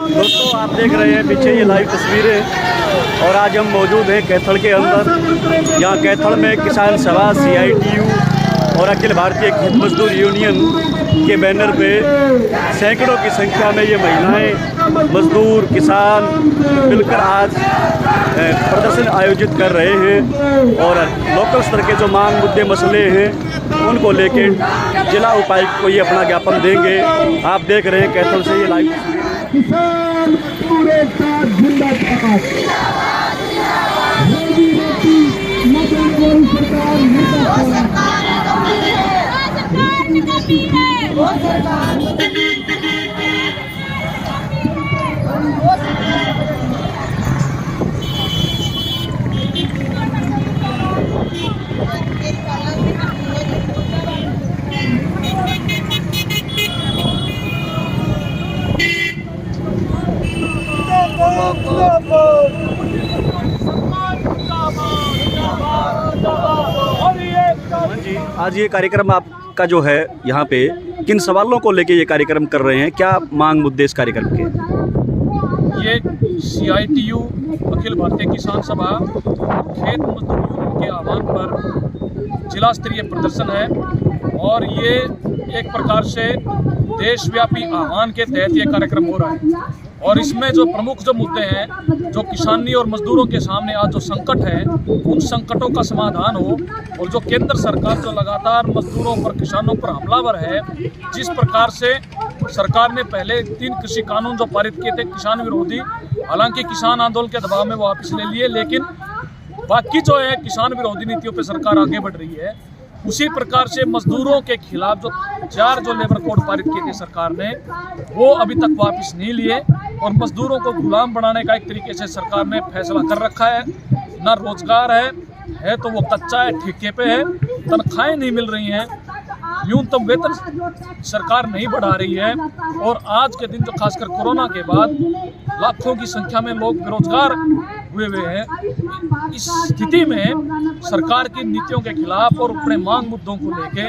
दोस्तों आप देख रहे हैं पीछे ये लाइव तस्वीरें और आज हम मौजूद हैं कैथल के अंदर। यहाँ कैथल में किसान सभा CITU और अखिल भारतीय खेत मजदूर यूनियन के बैनर पे सैकड़ों की संख्या में ये महिलाएं, मजदूर, किसान मिलकर आज प्रदर्शन आयोजित कर रहे हैं और लोकल स्तर के जो मांग मुद्दे मसले हैं उनको लेके जिला उपायुक्त को ये अपना ज्ञापन देंगे। आप देख रहे हैं कैथल से ये लाइव किसान पूरे साथ जिंदाबाद। जी, आज ये कार्यक्रम आपका जो है यहाँ पे किन सवालों को लेके ये कार्यक्रम कर रहे हैं, क्या मांग मुद्दे इस कार्यक्रम के? ये CITU अखिल भारतीय किसान सभा खेत मजदूर यूनियन के आह्वान पर जिला स्तरीय प्रदर्शन है और ये एक प्रकार से देशव्यापी आह्वान के तहत ये कार्यक्रम हो रहा है। और इसमें जो प्रमुख जो मुद्दे हैं, जो किसानी और मजदूरों के सामने आज जो संकट है, उन संकटों का समाधान हो और जो केंद्र सरकार जो लगातार मजदूरों पर, किसानों पर हमलावर है, जिस प्रकार से सरकार ने पहले 3 कृषि कानून जो पारित किए थे किसान विरोधी, हालांकि किसान आंदोलन के दबाव में वापस ले लिए, लेकिन बाकी जो है किसान विरोधी नीतियों पर सरकार आगे बढ़ रही है। उसी प्रकार से मजदूरों के खिलाफ जो 4 जो लेबर कोड पारित किए थे सरकार ने, वो अभी तक वापस नहीं लिए और मजदूरों को गुलाम बनाने का एक तरीके से सरकार ने फैसला कर रखा है। ना रोजगार है तो वो कच्चा है, ठेके पे है, तनख्वाहें नहीं मिल रही हैं, न्यूनतम वेतन सरकार नहीं बढ़ा रही है और आज के दिन जो खासकर कोरोना के बाद लाखों की संख्या में लोग बेरोजगार हुए हैं। इस स्थिति में सरकार की नीतियों के खिलाफ और अपने मांग मुद्दों को लेके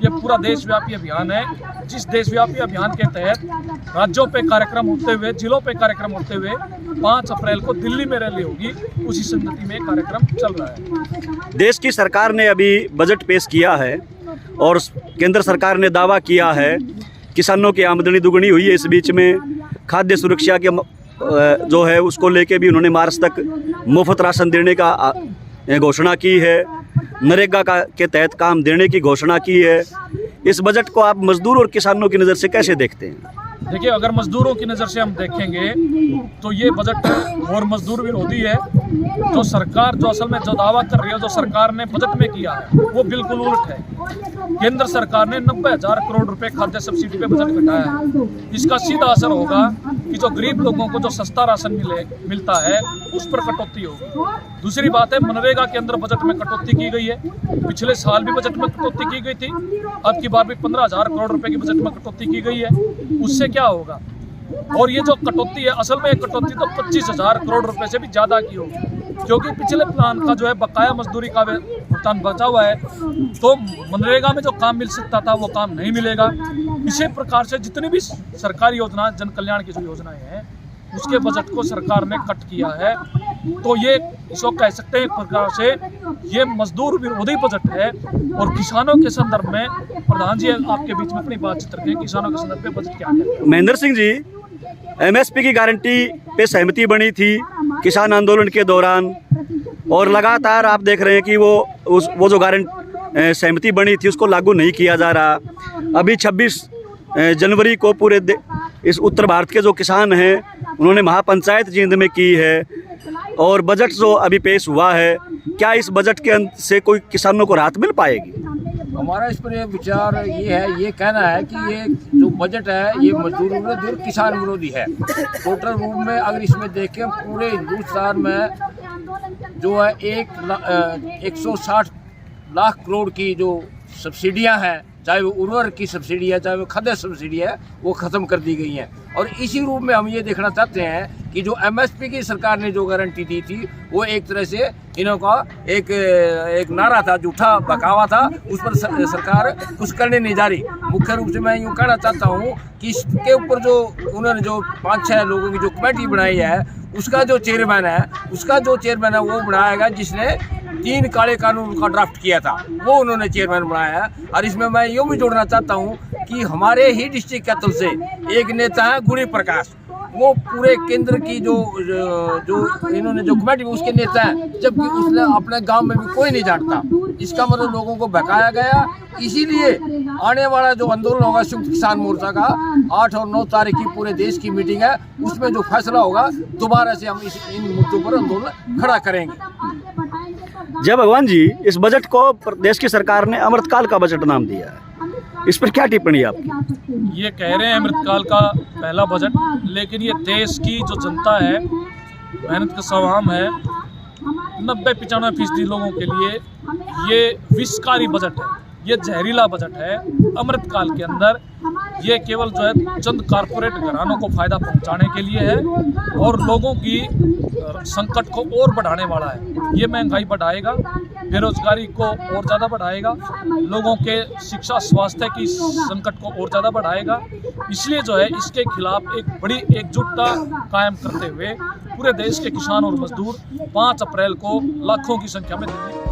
ये पूरा देशव्यापी अभियान है, जिस देशव्यापी अभियान के तहत राज्यों पे कार्यक्रम होते हुए, जिलों पे कार्यक्रम होते हुए 5 अप्रैल को दिल्ली में रैली होगी। उसी संगति में कार्यक्रम चल रहा है। देश की सरकार ने अभी बजट पेश किया है और केंद्र सरकार ने दावा किया है किसानों की आमदनी दुगनी हुई है। इस बीच में खाद्य सुरक्षा के जो है उसको लेके भी उन्होंने मार्च तक मुफ्त राशन देने का घोषणा की है, नरेगा के तहत काम देने की घोषणा की है। इस बजट को आप मजदूर और किसानों की नज़र से कैसे देखते हैं? देखिए, अगर मजदूरों की नज़र से हम देखेंगे तो ये बजट और मजदूर विरोधी है। जो सरकार जो असल में जो दावा कर रही है, जो सरकार ने बजट में किया है, वो बिल्कुल उल्ट है। केंद्र सरकार ने 90,000 करोड़ रुपए खाद्य सब्सिडी पे बजट घटाया है। इसका सीधा असर होगा कि जो गरीब लोगों को जो सस्ता राशन मिलता है उस पर कटौती होगी। दूसरी बात है, मनरेगा के अंदर बजट में कटौती की गई है। पिछले साल भी बजट में कटौती की गई थी, अब की बार भी 15,000 करोड़ रुपए की बजट में कटौती की गई है। उससे क्या होगा? और ये जो कटौती है, असल में कटौती तो 25,000 करोड़ रुपए से भी ज़्यादा की होगी, क्योंकि पिछले प्लान का जो है बकाया मजदूरी का भुगतान बचा हुआ है, तो मनरेगा में जो काम मिल सकता था वो काम नहीं मिलेगा। इसी प्रकार से जितनी भी सरकारी योजना, जन कल्याण की जो योजनाएं हैं, उसके बजट को सरकार ने कट किया है। तो ये इसको कह सकते हैं एक प्रकार से ये मजदूर विरोधी बजट है। और किसानों के संदर्भ में प्रधान जी आपके बीच में अपनी बातचीत रखें, किसानों के संदर्भ में बजट क्या है? महेंद्र सिंह जी, MSP की गारंटी पे सहमति बनी थी किसान आंदोलन के दौरान और लगातार आप देख रहे हैं कि वो जो सहमति बनी थी उसको लागू नहीं किया जा रहा। अभी 26 जनवरी को पूरे इस उत्तर भारत के जो किसान हैं उन्होंने महापंचायत जींद में की है और बजट जो अभी पेश हुआ है, क्या इस बजट के से कोई किसानों को राहत मिल पाएगी? हमारा इस पर ये विचार ये है, ये कहना है कि ये जो बजट है ये मजदूर विरोधी और किसान विरोधी है। टोटल रूप में अगर इसमें देखें पूरे हिंदुस्तान में जो है 160 लाख करोड़ की जो सब्सिडियां हैं, चाहे वो उर्वरक की सब्सिडी है, चाहे वो खाद्य सब्सिडी है, वो ख़त्म कर दी गई हैं। और इसी रूप में हम ये देखना चाहते हैं कि जो MSP की सरकार ने जो गारंटी दी थी वो एक तरह से इन्हों का एक नारा था, झूठा बकावा था, उस पर सरकार कुछ करने नहीं जा रही। मुख्य रूप से मैं यूँ कहना चाहता हूँ कि इसके ऊपर जो उन्होंने जो 5-6 लोगों की जो कमेटी बनाई है, उसका जो चेयरमैन है वो बनाएगा जिसने 3 काले कानून का ड्राफ्ट किया था, वो उन्होंने चेयरमैन बनाया है। और इसमें मैं यूँ भी जोड़ना चाहता हूँ कि हमारे ही डिस्ट्रिक्ट कैथल से एक नेता है गुणी प्रकाश, वो पूरे केंद्र की जो इन्होंने जो कमेटी उसके नेता हैं, जबकि उसने अपने गांव में भी कोई नहीं जानता। इसका मतलब लोगों को बहकाया गया। इसीलिए आने वाला जो आंदोलन होगा संयुक्त किसान मोर्चा का 8 और 9 तारीख की पूरे देश की मीटिंग है, उसमें जो फैसला होगा दोबारा से हम इन मुद्दों पर आंदोलन खड़ा करेंगे। जय भगवान जी, इस बजट को प्रदेश की सरकार ने अमृतकाल का बजट नाम दिया है, इस पर क्या टिप्पणी आपकी? ये कह रहे हैं अमृतकाल का पहला बजट, लेकिन ये देश की जो जनता है, मेहनत का स्वाम है, 90-95% लोगों के लिए ये विषकारी बजट है, ये जहरीला बजट है। अमृतकाल के अंदर ये केवल जो है चंद कारपोरेट घरानों को फायदा पहुंचाने के लिए है और लोगों की संकट को और बढ़ाने वाला है। ये महंगाई बढ़ाएगा, बेरोजगारी को और ज़्यादा बढ़ाएगा, लोगों के शिक्षा स्वास्थ्य की संकट को और ज़्यादा बढ़ाएगा। इसलिए जो है इसके खिलाफ एक बड़ी एकजुटता कायम करते हुए पूरे देश के किसान और मजदूर 5 अप्रैल को लाखों की संख्या में दिल्ली